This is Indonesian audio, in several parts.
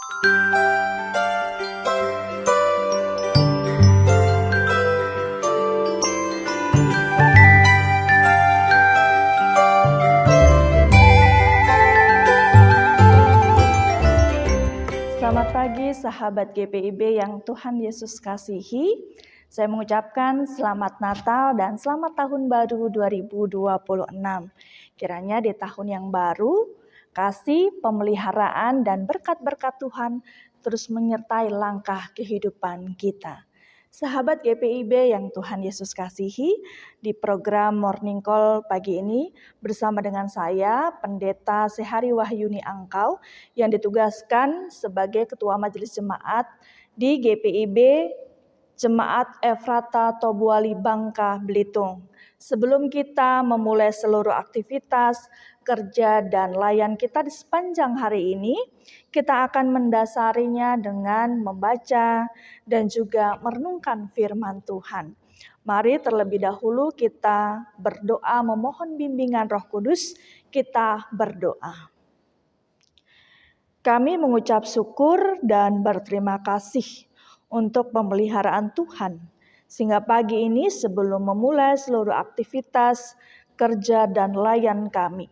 Selamat pagi sahabat GPIB yang Tuhan Yesus kasihi. Saya mengucapkan selamat Natal dan selamat tahun baru 2026. Kiranya di tahun yang baru, kasih, pemeliharaan, dan berkat-berkat Tuhan terus menyertai langkah kehidupan kita. Sahabat GPIB yang Tuhan Yesus kasihi, di program Morning Call pagi ini bersama dengan saya, Pendeta Sehari Wahyuni Angkau, yang ditugaskan sebagai Ketua Majelis Jemaat di GPIB Jemaat Efrata Tobuali Bangka Belitung. Sebelum kita memulai seluruh aktivitas, kerja, dan layan kita di sepanjang hari ini, kita akan mendasarinya dengan membaca dan juga merenungkan firman Tuhan. Mari terlebih dahulu kita berdoa memohon bimbingan Roh Kudus. Kita berdoa. Kami mengucap syukur dan berterima kasih untuk pemeliharaan Tuhan, sehingga pagi ini sebelum memulai seluruh aktivitas, kerja, dan layan kami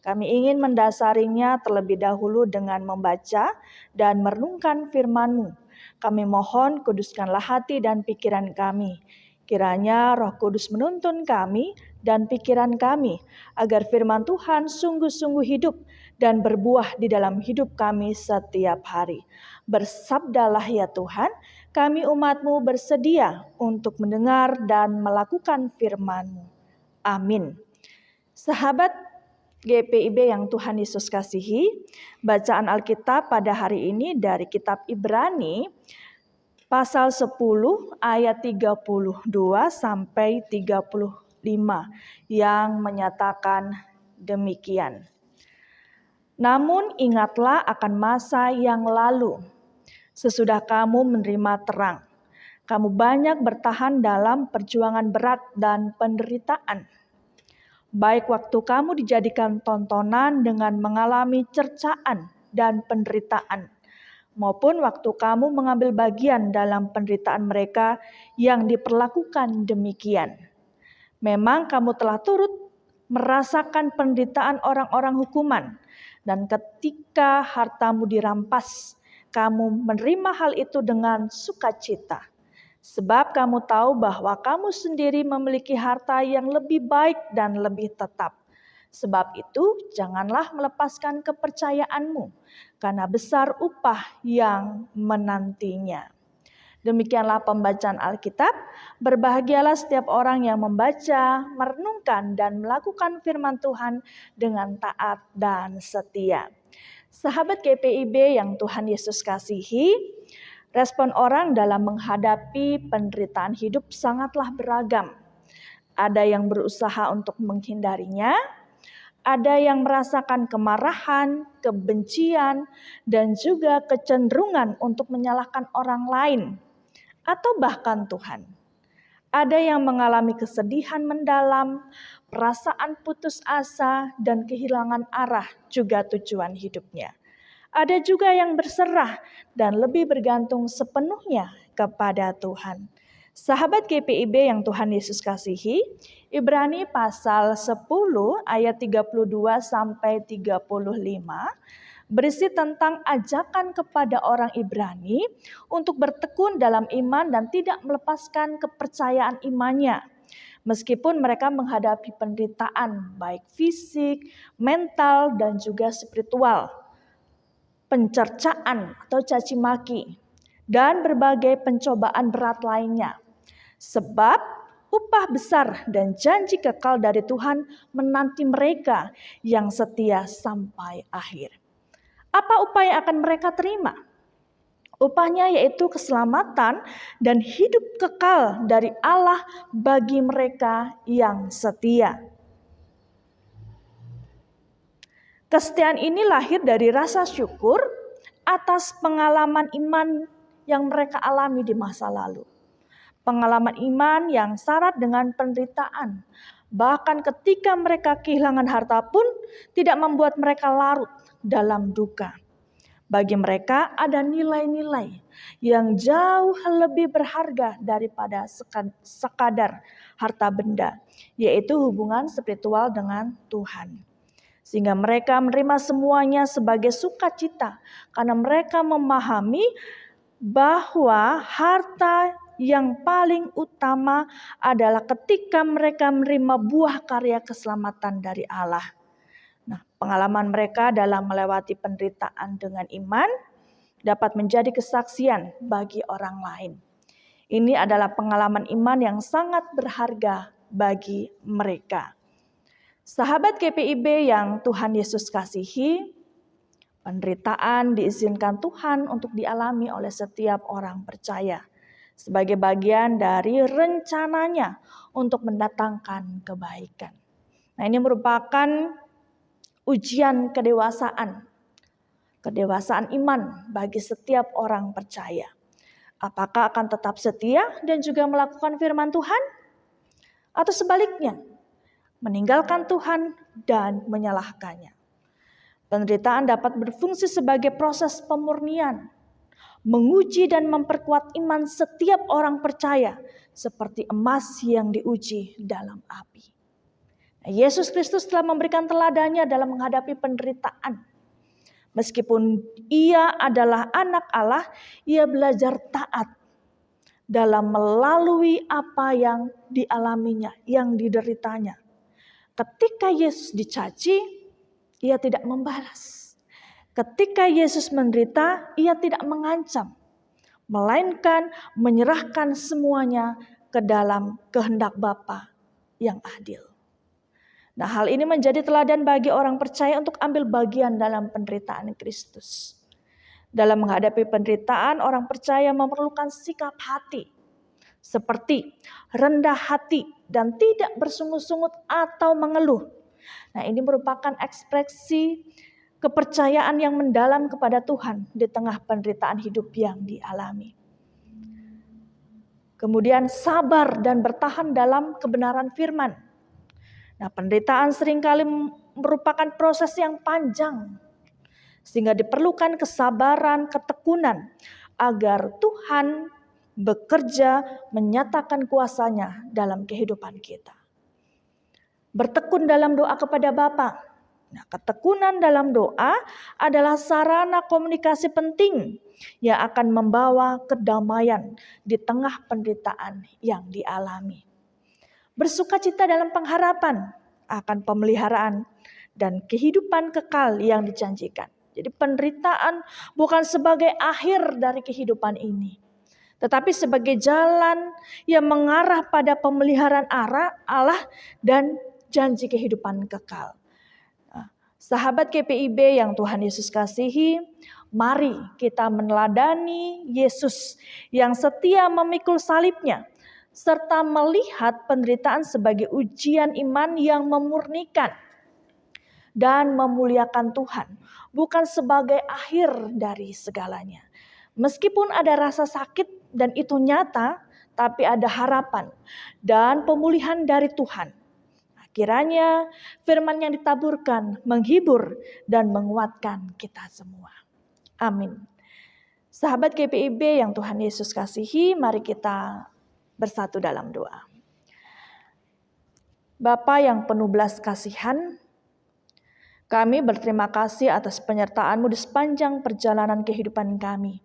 ingin mendasarinya terlebih dahulu dengan membaca dan merenungkan firman-Mu. Kami mohon kuduskanlah hati dan pikiran kami. Kiranya Roh Kudus menuntun kami dan pikiran kami, agar firman Tuhan sungguh-sungguh hidup dan berbuah di dalam hidup kami setiap hari. Bersabdalah ya Tuhan, kami umat-Mu bersedia untuk mendengar dan melakukan firman-Mu. Amin. Sahabat GPIB yang Tuhan Yesus kasihi, bacaan Alkitab pada hari ini dari kitab Ibrani pasal 10 ayat 32 sampai 35 yang menyatakan demikian. Namun ingatlah akan masa yang lalu, sesudah kamu menerima terang. Kamu banyak bertahan dalam perjuangan berat dan penderitaan. Baik waktu kamu dijadikan tontonan dengan mengalami cercaan dan penderitaan, maupun waktu kamu mengambil bagian dalam penderitaan mereka yang diperlakukan demikian. Memang kamu telah turut merasakan penderitaan orang-orang hukuman, dan ketika hartamu dirampas, kamu menerima hal itu dengan sukacita. Sebab kamu tahu bahwa kamu sendiri memiliki harta yang lebih baik dan lebih tetap. Sebab itu janganlah melepaskan kepercayaanmu, karena besar upah yang menantinya. Demikianlah pembacaan Alkitab. Berbahagialah setiap orang yang membaca, merenungkan, dan melakukan firman Tuhan dengan taat dan setia. Sahabat GPIB yang Tuhan Yesus kasihi, respon orang dalam menghadapi penderitaan hidup sangatlah beragam. Ada yang berusaha untuk menghindarinya, ada yang merasakan kemarahan, kebencian, dan juga kecenderungan untuk menyalahkan orang lain, atau bahkan Tuhan. Ada yang mengalami kesedihan mendalam, perasaan putus asa, dan kehilangan arah juga tujuan hidupnya. Ada juga yang berserah dan lebih bergantung sepenuhnya kepada Tuhan. Sahabat GPIB yang Tuhan Yesus kasihi, Ibrani pasal 10 ayat 32 sampai 35 berisi tentang ajakan kepada orang Ibrani untuk bertekun dalam iman dan tidak melepaskan kepercayaan imannya. Meskipun mereka menghadapi penderitaan baik fisik, mental, dan juga spiritual, pencercaan atau caci maki, dan berbagai pencobaan berat lainnya. Sebab upah besar dan janji kekal dari Tuhan menanti mereka yang setia sampai akhir. Apa upah yang akan mereka terima? Upahnya yaitu keselamatan dan hidup kekal dari Allah bagi mereka yang setia. Kesetiaan ini lahir dari rasa syukur atas pengalaman iman yang mereka alami di masa lalu. Pengalaman iman yang syarat dengan penderitaan. Bahkan ketika mereka kehilangan harta pun tidak membuat mereka larut dalam duka. Bagi mereka ada nilai-nilai yang jauh lebih berharga daripada sekadar harta benda, yaitu hubungan spiritual dengan Tuhan. Sehingga mereka menerima semuanya sebagai sukacita karena mereka memahami bahwa harta yang paling utama adalah ketika mereka menerima buah karya keselamatan dari Allah. Nah, pengalaman mereka dalam melewati penderitaan dengan iman dapat menjadi kesaksian bagi orang lain. Ini adalah pengalaman iman yang sangat berharga bagi mereka. Sahabat GPIB yang Tuhan Yesus kasihi, penderitaan diizinkan Tuhan untuk dialami oleh setiap orang percaya sebagai bagian dari rencananya untuk mendatangkan kebaikan. Nah, ini merupakan ujian kedewasaan iman bagi setiap orang percaya. Apakah akan tetap setia dan juga melakukan firman Tuhan? Atau sebaliknya, meninggalkan Tuhan dan menyalahkannya. Penderitaan dapat berfungsi sebagai proses pemurnian, menguji dan memperkuat iman setiap orang percaya seperti emas yang diuji dalam api. Yesus Kristus telah memberikan teladannya dalam menghadapi penderitaan. Meskipun ia adalah anak Allah, ia belajar taat dalam melalui apa yang dialaminya, yang dideritanya. Ketika Yesus dicaci, ia tidak membalas. Ketika Yesus menderita, ia tidak mengancam, melainkan menyerahkan semuanya ke dalam kehendak Bapa yang adil. Nah, hal ini menjadi teladan bagi orang percaya untuk ambil bagian dalam penderitaan Kristus. Dalam menghadapi penderitaan, orang percaya memerlukan sikap hati seperti rendah hati dan tidak bersungut-sungut atau mengeluh. Nah, ini merupakan ekspresi kepercayaan yang mendalam kepada Tuhan di tengah penderitaan hidup yang dialami. Kemudian sabar dan bertahan dalam kebenaran firman. Nah, penderitaan seringkali merupakan proses yang panjang, sehingga diperlukan kesabaran, ketekunan, agar Tuhan bekerja menyatakan kuasa-Nya dalam kehidupan kita. Bertekun dalam doa kepada Bapa. Nah, ketekunan dalam doa adalah sarana komunikasi penting yang akan membawa kedamaian di tengah penderitaan yang dialami. Bersukacita dalam pengharapan akan pemeliharaan dan kehidupan kekal yang dijanjikan. Jadi penderitaan bukan sebagai akhir dari kehidupan ini, tetapi sebagai jalan yang mengarah pada pemeliharaan Allah dan janji kehidupan kekal. Sahabat GPIB yang Tuhan Yesus kasihi, mari kita meneladani Yesus yang setia memikul salibnya, serta melihat penderitaan sebagai ujian iman yang memurnikan dan memuliakan Tuhan, bukan sebagai akhir dari segalanya. Meskipun ada rasa sakit dan itu nyata, tapi ada harapan dan pemulihan dari Tuhan. Kiranya firman yang ditaburkan menghibur dan menguatkan kita semua. Amin. Sahabat GPIB yang Tuhan Yesus kasihi, mari kita bersatu dalam doa. Bapa yang penuh belas kasihan, kami berterima kasih atas penyertaan-Mu di sepanjang perjalanan kehidupan kami.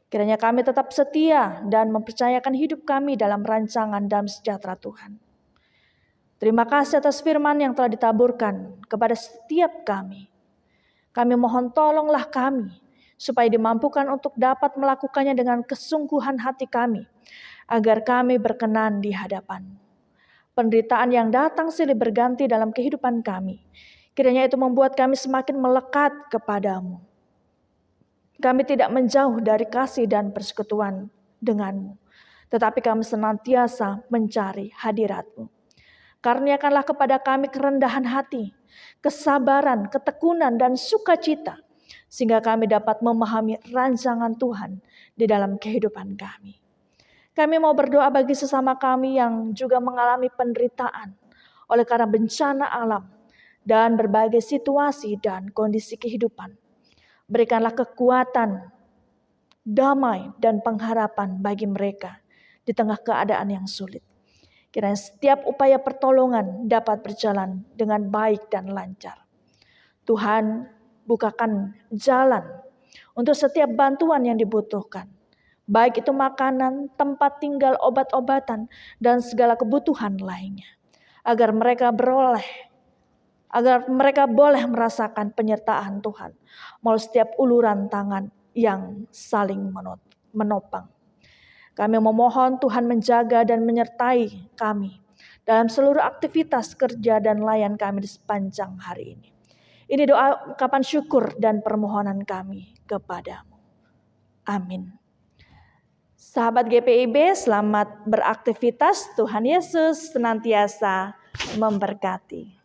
Kiranya kami tetap setia dan mempercayakan hidup kami dalam rancangan damai sejahtera Tuhan. Terima kasih atas firman yang telah ditaburkan kepada setiap kami. Kami mohon tolonglah kami supaya dimampukan untuk dapat melakukannya dengan kesungguhan hati kami, agar kami berkenan di hadapan-Mu. Penderitaan yang datang silih berganti dalam kehidupan kami, kiranya itu membuat kami semakin melekat kepadamu. Kami tidak menjauh dari kasih dan persekutuan dengan-Mu, tetapi kami senantiasa mencari hadirat-Mu. Karuniakanlah kepada kami kerendahan hati, kesabaran, ketekunan, dan sukacita, sehingga kami dapat memahami rancangan Tuhan di dalam kehidupan kami. Kami mau berdoa bagi sesama kami yang juga mengalami penderitaan oleh karena bencana alam dan berbagai situasi dan kondisi kehidupan. Berikanlah kekuatan, damai, dan pengharapan bagi mereka di tengah keadaan yang sulit. Kiranya setiap upaya pertolongan dapat berjalan dengan baik dan lancar. Tuhan, bukakan jalan untuk setiap bantuan yang dibutuhkan. Baik itu makanan, tempat tinggal, obat-obatan, dan segala kebutuhan lainnya. Agar mereka boleh merasakan penyertaan Tuhan melalui setiap uluran tangan yang saling menopang. Kami memohon Tuhan menjaga dan menyertai kami dalam seluruh aktivitas kerja dan layan kami di sepanjang hari ini. Ini doa ungkapan syukur dan permohonan kami kepadamu. Amin. Sahabat GPIB, selamat beraktivitas. Tuhan Yesus senantiasa memberkati.